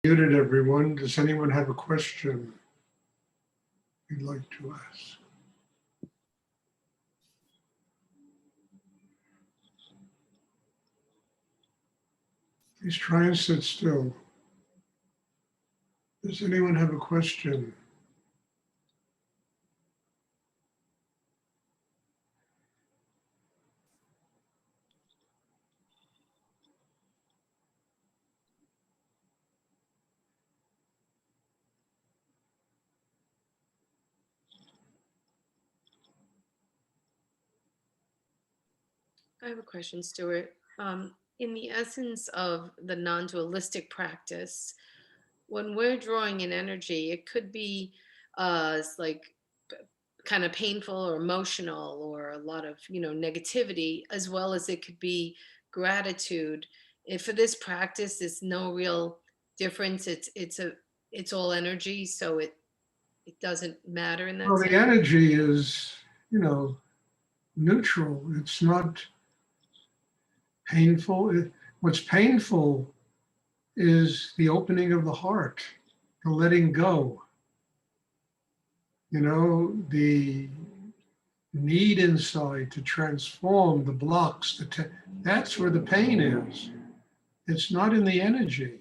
Muted everyone. Does anyone have a question you'd like to ask? Please try and sit still. Does anyone have a question? I have a question, Stuart. In the essence of the non-dualistic practice, when we're drawing in energy, it could be like kind of painful or emotional or a lot of negativity, as well as it could be gratitude. If for this practice, there's no real difference. It's all energy, so it doesn't matter in that Well, the sense. energy is, neutral. It's not painful. What's painful is the opening of the heart, the letting go. The need inside to transform the blocks. That's where the pain is. It's not in the energy.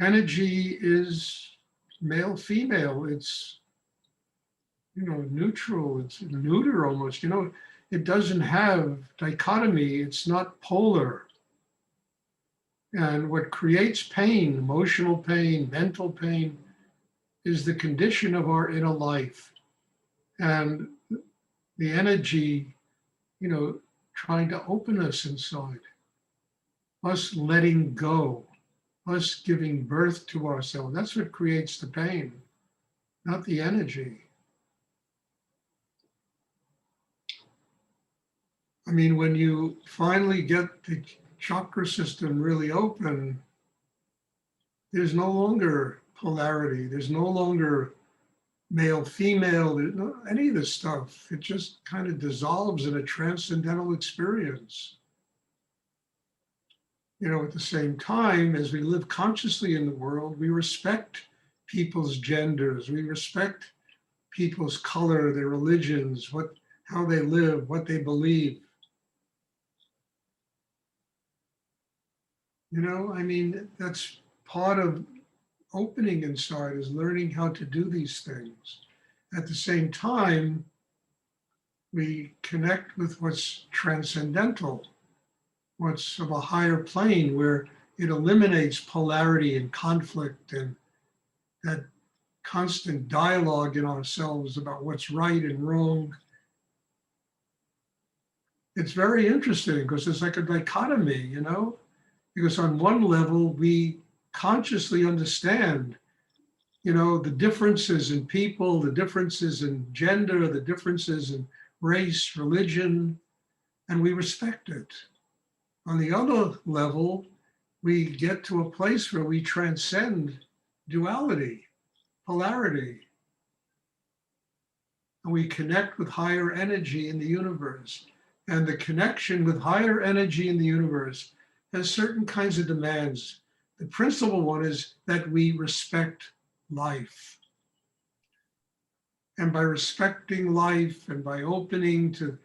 Energy is male, female. It's, neutral. It's neuter almost. It doesn't have dichotomy. It's not polar. And what creates pain, emotional pain, mental pain, is the condition of our inner life. And the energy, trying to open us inside, us letting go, us giving birth to ourselves. That's what creates the pain, not the energy. I mean, when you finally get the chakra system really open, there's no longer polarity. There's no longer male, female, any of this stuff. It just kind of dissolves in a transcendental experience. At the same time, as we live consciously in the world, we respect people's genders, we respect people's color, their religions, how they live, what they believe. I mean, that's part of opening inside, is learning how to do these things. At the same time, we connect with what's transcendental, what's of a higher plane, where it eliminates polarity and conflict and that constant dialogue in ourselves about what's right and wrong. It's very interesting because it's like a dichotomy, because on one level, we consciously understand, the differences in people, the differences in gender, the differences in race, religion, and we respect it. On the other level, we get to a place where we transcend duality, polarity, and we connect with higher energy in the universe. And the connection with higher energy in the universe has certain kinds of demands. The principal one is that we respect life. And by respecting life and by opening to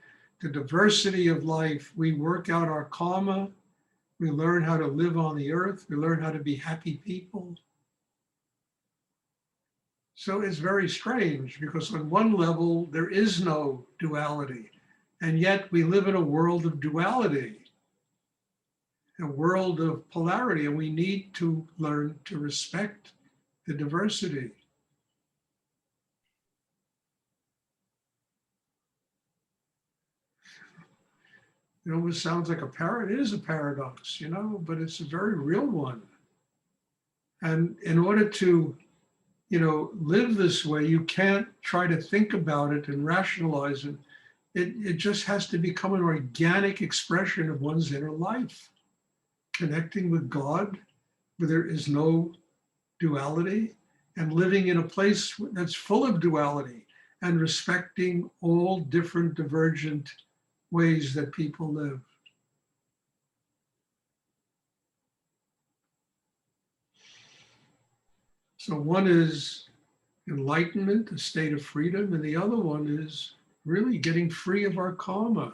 the diversity of life, we work out our karma. We learn how to live on the earth. We learn how to be happy people. So it's very strange because on one level, there is no duality. And yet we live in a world of duality, a world of polarity, and we need to learn to respect the diversity. It almost sounds like it is a paradox, but it's a very real one. And in order to, live this way, you can't try to think about it and rationalize it. It just has to become an organic expression of one's inner life, connecting with God, where there is no duality, and living in a place that's full of duality and respecting all different divergent ways that people live. So one is enlightenment, a state of freedom, and the other one is really getting free of our karma.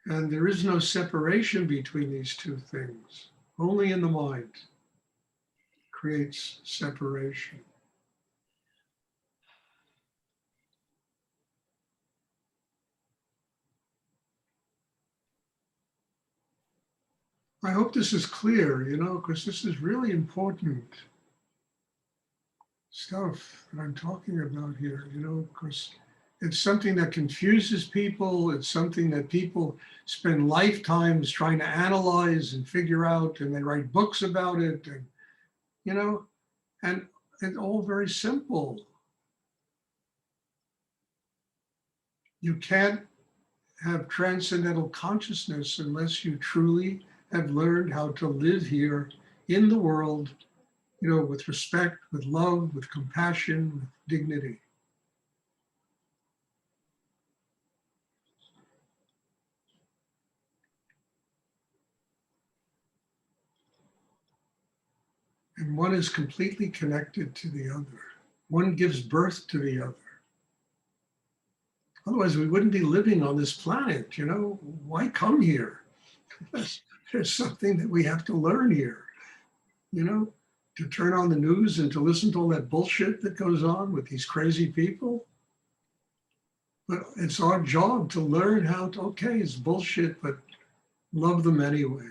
And there is no separation between these two things. Only in the mind creates separation. I hope this is clear, because this is really important stuff that I'm talking about here, because it's something that confuses people. It's something that people spend lifetimes trying to analyze and figure out, and they write books about it, and and it's all very simple. You can't have transcendental consciousness unless you truly have learned how to live here in the world, with respect, with love, with compassion, with dignity. And one is completely connected to the other. One gives birth to the other. Otherwise, we wouldn't be living on this planet, Why come here? There's something that we have to learn here, to turn on the news and to listen to all that bullshit that goes on with these crazy people. But it's our job to learn how to, okay, it's bullshit, but love them anyway,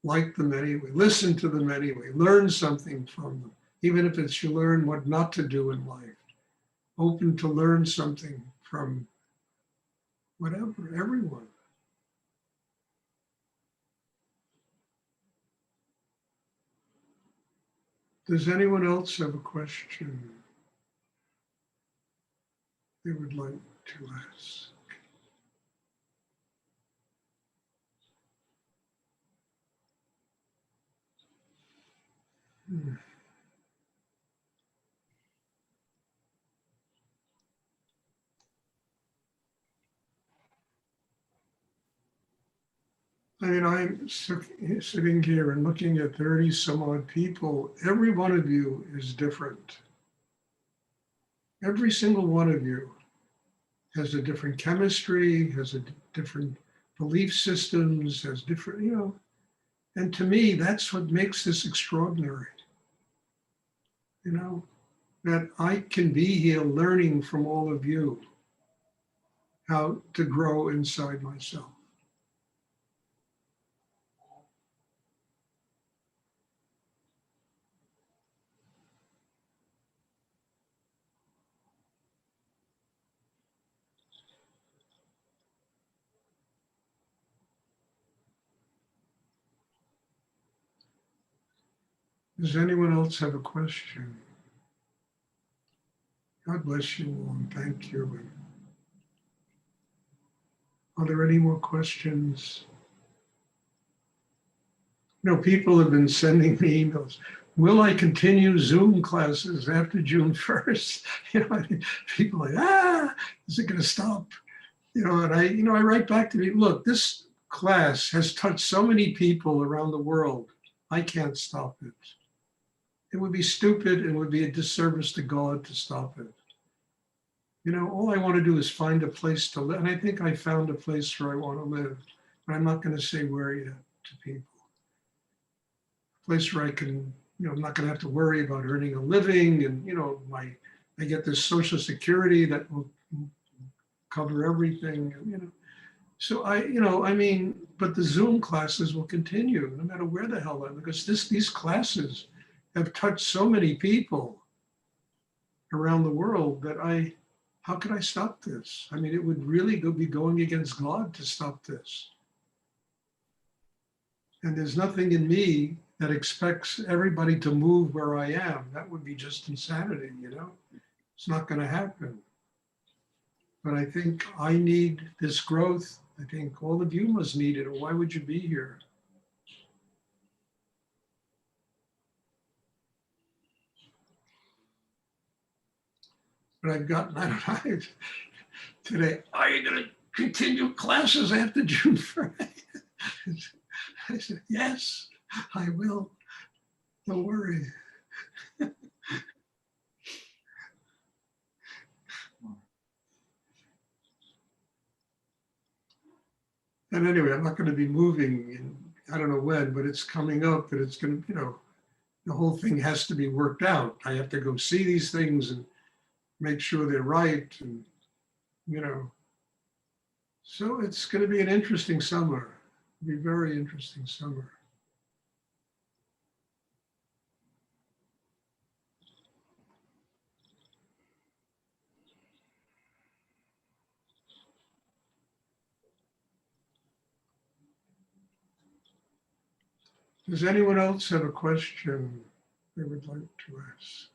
like them anyway, listen to them anyway, learn something from them, even if it's you learn what not to do in life. Open to learn something from whatever, everyone. Does anyone else have a question they would like to ask? I mean, I'm sitting here and looking at 30 some odd people. Every one of you is different. Every single one of you has a different chemistry, has a different belief systems, has different, and to me, that's what makes this extraordinary. That I can be here learning from all of you how to grow inside myself. Does anyone else have a question? God bless you all and thank you. Are there any more questions? People have been sending me emails. Will I continue Zoom classes after June 1st? People are like, is it going to stop? And I write back to me, look, this class has touched so many people around the world. I can't stop it. It would be stupid and would be a disservice to God to stop it. All I want to do is find a place to live. And I think I found a place where I want to live, but I'm not going to say where yet to people. A place where I can, I'm not going to have to worry about earning a living and, I get this Social Security that will cover everything, So but the Zoom classes will continue no matter where the hell I'm, because these classes have touched so many people around the world that how could I stop this? It would really be going against God to stop this. And there's nothing in me that expects everybody to move where I am. That would be just insanity, It's not going to happen. But I think I need this growth. I think all of you must need it, or why would you be here? But I've gotten, I don't know, today, are you going to continue classes after June 1st? I said, yes. I will. Don't worry. And anyway, I'm not going to be moving in, I don't know when, but it's coming up that it's going to, the whole thing has to be worked out. I have to go see these things and make sure they're right. And, you know, so it's going to be an interesting summer. It'll be a very interesting summer. Does anyone else have a question they would like to ask?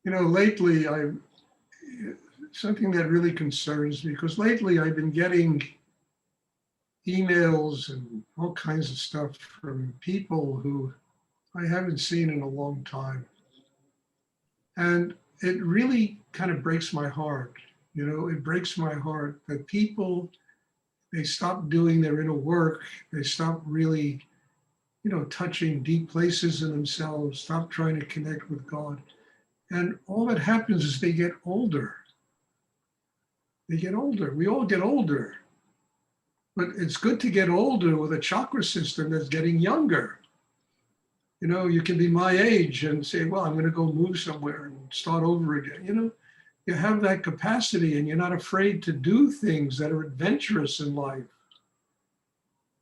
Lately something that really concerns me, because lately I've been getting emails and all kinds of stuff from people who I haven't seen in a long time. And it really kind of breaks my heart. It breaks my heart that people, they stop doing their inner work. They stop really, touching deep places in themselves, stop trying to connect with God. And all that happens is they get older. They get older. We all get older. But it's good to get older with a chakra system that's getting younger. You can be my age and say, well, I'm going to go move somewhere and start over again. You have that capacity and you're not afraid to do things that are adventurous in life.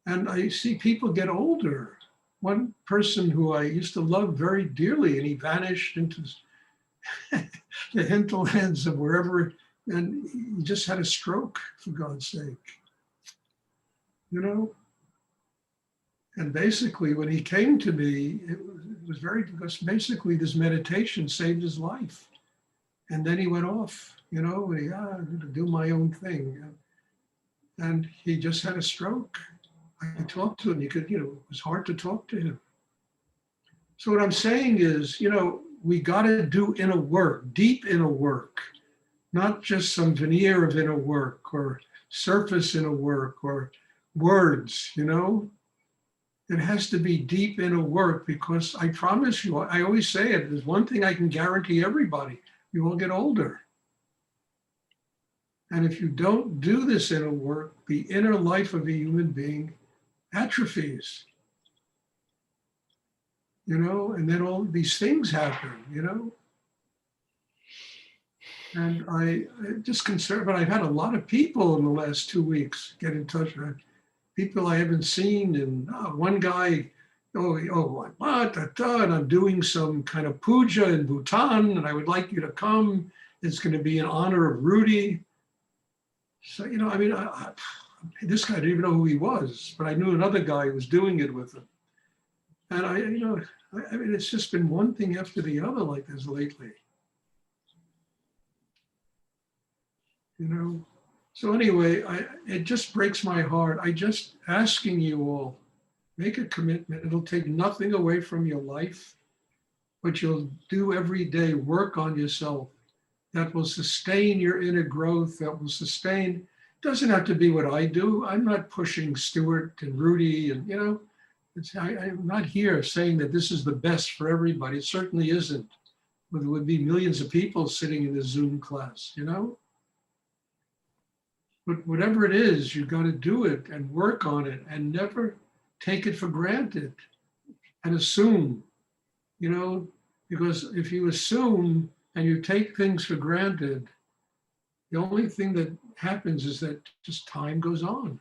And I see people get older. One person who I used to love very dearly, and he vanished into the hinterlands of wherever, and he just had a stroke, for God's sake. And basically when he came to me, it was very, because basically this meditation saved his life. And then he went off, I'm going to do my own thing. And he just had a stroke. I talked to him, it was hard to talk to him. So what I'm saying is, we got to do inner work, deep inner work, not just some veneer of inner work or surface inner work or words, It has to be deep inner work, because I promise you, I always say it, there's one thing I can guarantee everybody: you will get older. And if you don't do this inner work, the inner life of a human being atrophies, and then all these things happen, And I just concerned, but I've had a lot of people in the last 2 weeks get in touch with people I haven't seen. And one guy, what? And I'm doing some kind of puja in Bhutan, and I would like you to come. It's going to be in honor of Rudy. So, this guy didn't even know who he was, but I knew another guy who was doing it with him. And it's just been one thing after the other like this lately. So anyway, it just breaks my heart. I just asking you all, make a commitment. It'll take nothing away from your life, but you'll do every day work on yourself that will sustain your inner growth, that will sustain. Doesn't have to be what I do. I'm not pushing Stuart and Rudy, and I'm not here saying that this is the best for everybody. It certainly isn't. But there would be millions of people sitting in the Zoom class, But whatever it is, you got to do it and work on it and never take it for granted and assume, because if you assume and you take things for granted, the only thing that happens is that just time goes on.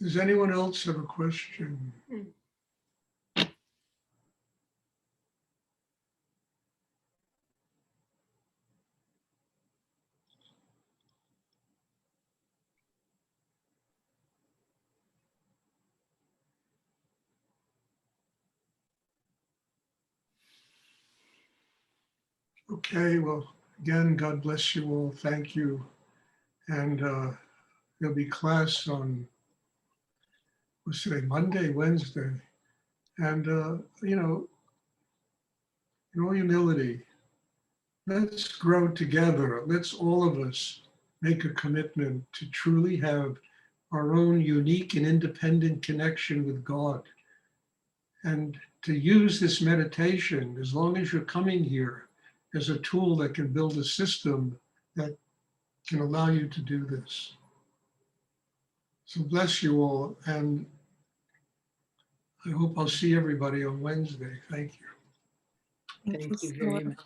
Does anyone else have a question? Okay, well, again, God bless you all. Thank you. And there'll be class on what's today, Monday, Wednesday. And, you know, in all humility, let's grow together. Let's all of us make a commitment to truly have our own unique and independent connection with God. And to use this meditation, as long as you're coming here, as a tool that can build a system that can allow you to do this. So bless you all. And I hope I'll see everybody on Wednesday. Thank you. Thank you very much.